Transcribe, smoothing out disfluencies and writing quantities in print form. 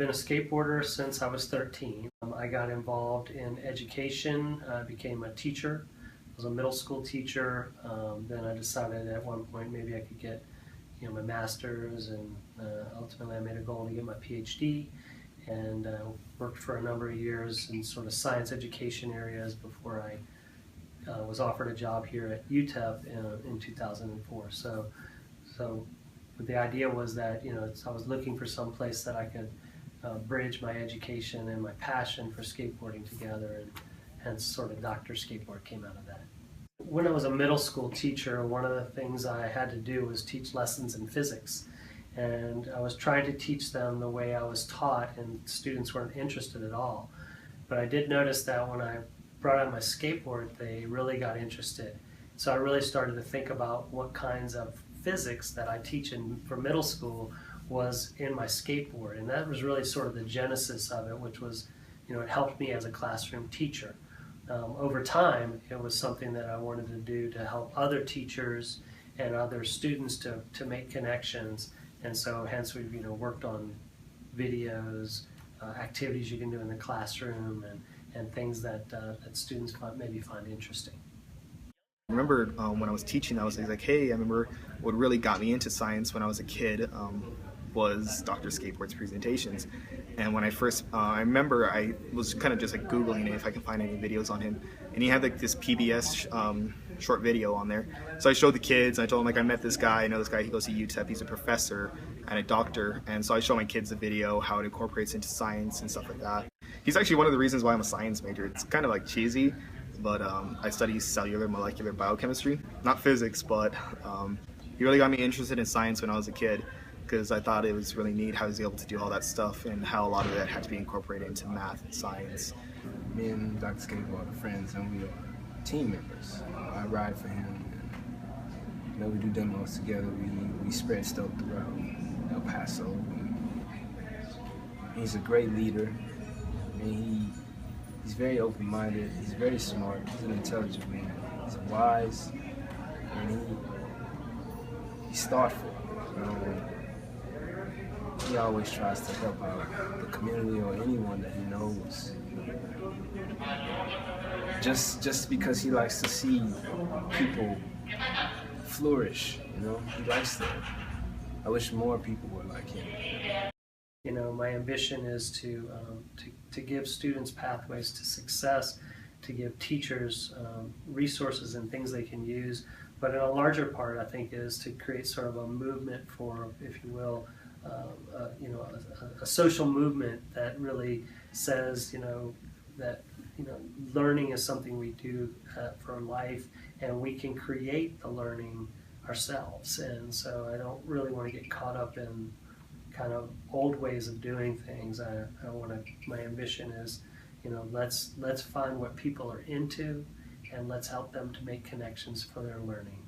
been a skateboarder since I was 13. I got involved in education, became a teacher. I was a middle school teacher. Then I decided at one point maybe I could get my master's, and ultimately I made a goal to get my PhD, and worked for a number of years in sort of science education areas before I was offered a job here at UTEP in 2004. So the idea was that I was looking for some place that I could bridge my education and my passion for skateboarding together, and hence sort of Dr. Skateboard came out of that. When I was a middle school teacher, one of the things I had to do was teach lessons in physics. And I was trying to teach them the way I was taught, and students weren't interested at all. But I did notice that when I brought out my skateboard, they really got interested. So I really started to think about what kinds of physics that I teach for middle school was in my skateboard. And that was really sort of the genesis of it, which was, it helped me as a classroom teacher. Over time, it was something that I wanted to do to help other teachers and other students to make connections. And so hence we've worked on videos, activities you can do in the classroom, and things that students maybe find interesting. I remember when I was teaching, I was like, hey, I remember what really got me into science when I was a kid was Dr. Skateboard's presentations. And when I first, I remember I was kind of just like Googling if I could find any videos on him. And he had like this PBS short video on there. So I showed the kids, and I told them, like, I met this guy, I know this guy, he goes to UTEP, he's a professor and a doctor. And so I showed my kids the video, how it incorporates into science and stuff like that. He's actually one of the reasons why I'm a science major. It's kind of like cheesy, but I study cellular molecular biochemistry. Not physics, but he really got me interested in science when I was a kid, because I thought it was really neat how he was able to do all that stuff and how a lot of that had to be incorporated into math and science. Me and Dr. Skateboard are friends, and we are team members. I ride for him, and we do demos together. We spread stuff throughout El Paso. And he's a great leader. He's very open-minded. He's very smart. He's an intelligent man. He's wise, and he's thoughtful. He always tries to help out the community or anyone that he knows. Just because he likes to see people flourish, he likes that. I wish more people were like him. My ambition is to give students pathways to success, to give teachers resources and things they can use, but in a larger part, I think, is to create sort of a movement for, if you will, a social movement that really says, that learning is something we do for life, and we can create the learning ourselves. And so I don't really want to get caught up in kind of old ways of doing things. My ambition is, let's find what people are into, and let's help them to make connections for their learning.